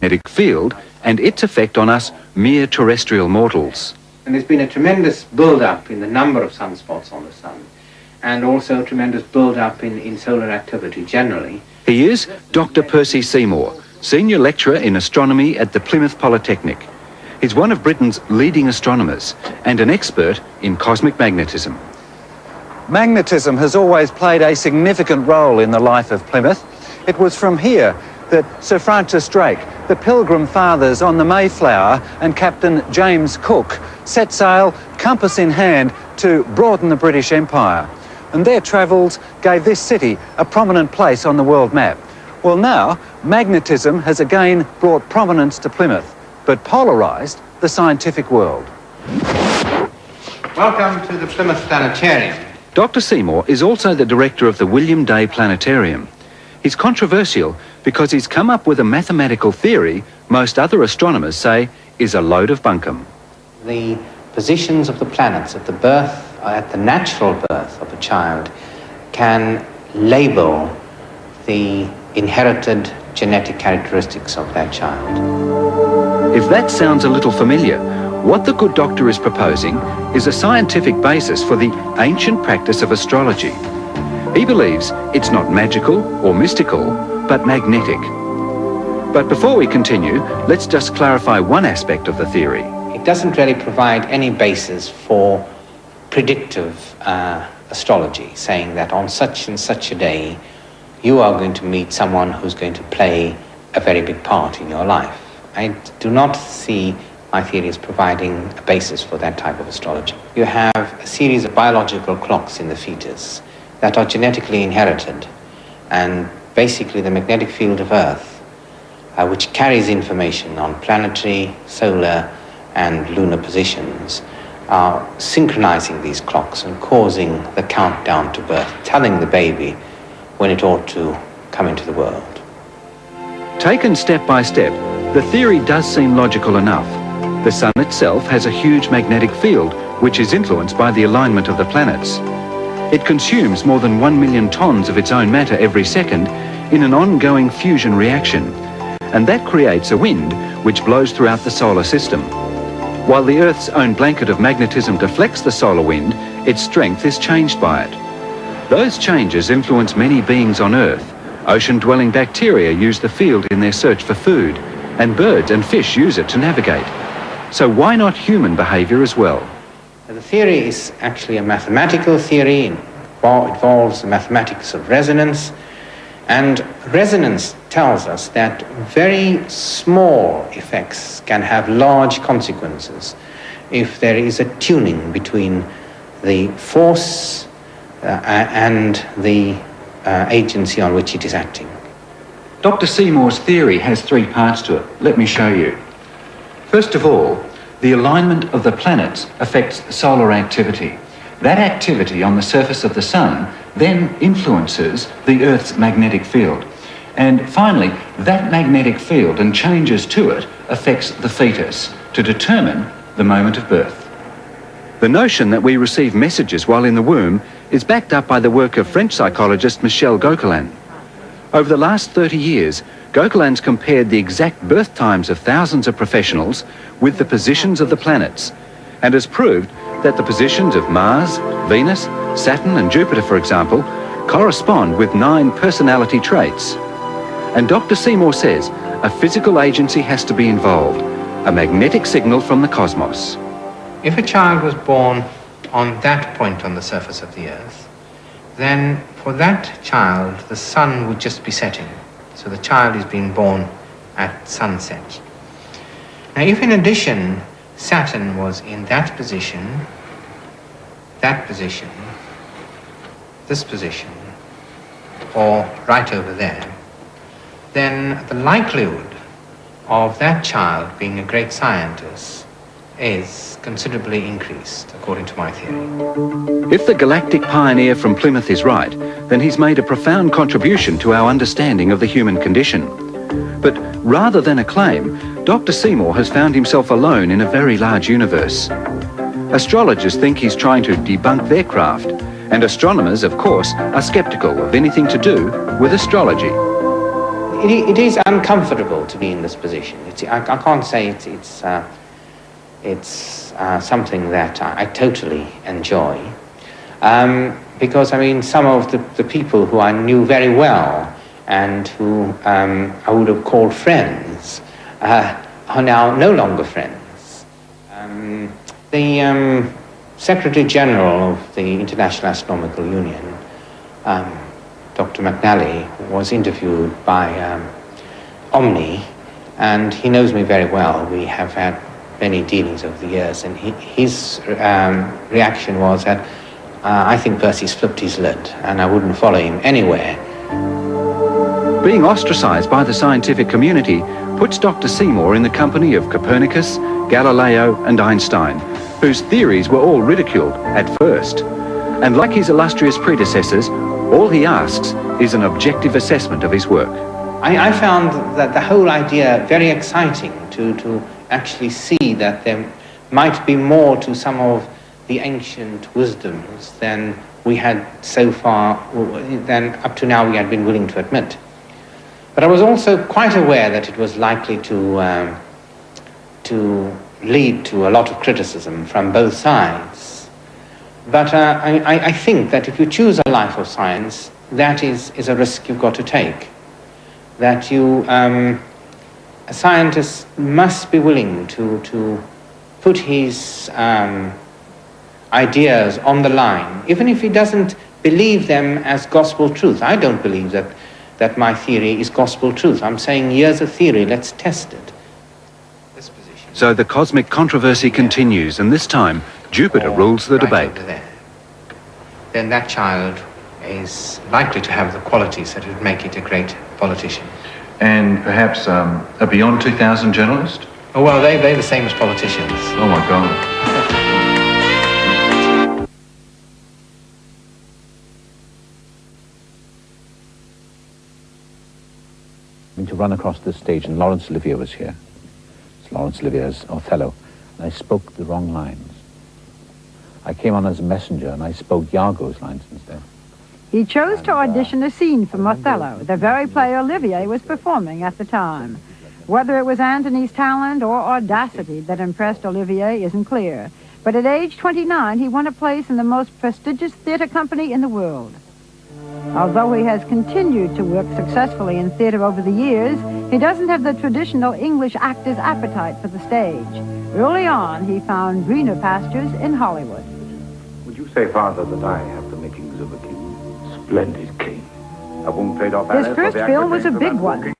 magnetic field and its effect on us mere terrestrial mortals. And there's been a tremendous build-up in the number of sunspots on the sun, and also a tremendous build-up in solar activity generally. He is Dr. Percy Seymour, Senior Lecturer in Astronomy at the Plymouth Polytechnic. He's one of Britain's leading astronomers and an expert in cosmic magnetism. Magnetism has always played a significant role in the life of Plymouth. It was from here that Sir Francis Drake, the Pilgrim Fathers on the Mayflower, and Captain James Cook set sail, compass in hand, to broaden the British Empire. And their travels gave this city a prominent place on the world map. Well, now, magnetism has again brought prominence to Plymouth, but polarised the scientific world. Welcome to the Plymouth Planetarium. Dr. Seymour is also the director of the William Day Planetarium. He's controversial because he's come up with a mathematical theory most other astronomers say is a load of bunkum. The positions of the planets at the birth, at the natural birth of a child, can label the inherited genetic characteristics of that child. If that sounds a little familiar, what the good doctor is proposing is a scientific basis for the ancient practice of astrology. He believes it's not magical or mystical, but magnetic. But before we continue, let's just clarify one aspect of the theory. It doesn't really provide any basis for predictive astrology, saying that on such and such a day, you are going to meet someone who's going to play a very big part in your life. I do not see my theory as providing a basis for that type of astrology. You have a series of biological clocks in the fetus that are genetically inherited, and basically the magnetic field of Earth, which carries information on planetary, solar, and lunar positions, are synchronizing these clocks and causing the countdown to birth, telling the baby when it ought to come into the world. Taken step by step, the theory does seem logical enough. The sun itself has a huge magnetic field which is influenced by the alignment of the planets. It consumes more than 1 million tons of its own matter every second in an ongoing fusion reaction, and that creates a wind which blows throughout the solar system. While the Earth's own blanket of magnetism deflects the solar wind, its strength is changed by it. Those changes influence many beings on Earth. Ocean-dwelling bacteria use the field in their search for food, and birds and fish use it to navigate. So why not human behaviour as well? The theory is actually a mathematical theory. It involves the mathematics of resonance, and resonance tells us that very small effects can have large consequences if there is a tuning between the force and the agency on which it is acting. Dr. Seymour's theory has 3 parts to it. Let me show you. First of all, the alignment of the planets affects solar activity. That activity on the surface of the sun then influences the Earth's magnetic field. And finally, that magnetic field and changes to it affects the fetus to determine the moment of birth. The notion that we receive messages while in the womb is backed up by the work of French psychologist Michel Gauquelin. Over the last 30 years, Gauquelin's compared the exact birth times of thousands of professionals with the positions of the planets, and has proved that the positions of Mars, Venus, Saturn and Jupiter, for example, correspond with 9 personality traits. And Dr. Seymour says a physical agency has to be involved, a magnetic signal from the cosmos. If a child was born on that point on the surface of the Earth, then for that child the sun would just be setting. So the child is being born at sunset. Now if in addition Saturn was in that position, this position, or right over there, then the likelihood of that child being a great scientist is considerably increased, according to my theory. If the galactic pioneer from Plymouth is right, then he's made a profound contribution to our understanding of the human condition. But rather than a claim, Dr. Seymour has found himself alone in a very large universe. Astrologers think he's trying to debunk their craft, and astronomers, of course, are skeptical of anything to do with astrology. it is uncomfortable to be in this position. I can't say it's something that I totally enjoy, because I mean some of the people who I knew very well and who I would have called friends are now no longer friends. The Secretary General of the International Astronomical Union, Dr. McNally, was interviewed by Omni, and he knows me very well. We have had many dealings over the years, and his reaction was that I think Percy's flipped his lid, and I wouldn't follow him anywhere. Being ostracised by the scientific community puts Dr. Seymour in the company of Copernicus, Galileo and Einstein, whose theories were all ridiculed at first. And like his illustrious predecessors, all he asks is an objective assessment of his work. I found that the whole idea very exciting to actually see that there might be more to some of the ancient wisdoms than we had so far, than up to now we had been willing to admit. But I was also quite aware that it was likely to lead to a lot of criticism from both sides. But I think that if you choose a life of science, that is a risk you've got to take. That a scientist must be willing to put his ideas on the line, even if he doesn't believe them as gospel truth. I don't believe that my theory is gospel truth. I'm saying here's a theory, let's test it. This position. So the cosmic controversy continues, and this time Jupiter rules the debate. Over there. Then that child is likely to have the qualities that would make it a great politician. And perhaps a beyond 2000 journalist? Oh, well, they're the same as politicians. Oh my God. To run across this stage, and Laurence Olivier was here. It's Laurence Olivier's Othello, and I spoke the wrong lines. I came on as a messenger, and I spoke Iago's lines instead. He chose to audition a scene from Othello, the very play Olivier was performing at the time. Whether it was Antony's talent or audacity that impressed Olivier isn't clear, but at age 29, he won a place in the most prestigious theater company in the world. Although he has continued to work successfully in theater over the years, he doesn't have the traditional English actor's appetite for the stage. Early on, he found greener pastures in Hollywood. Would you say, Father, that I have the makings of a king? Splendid king. A won't trade off His first film was a big one.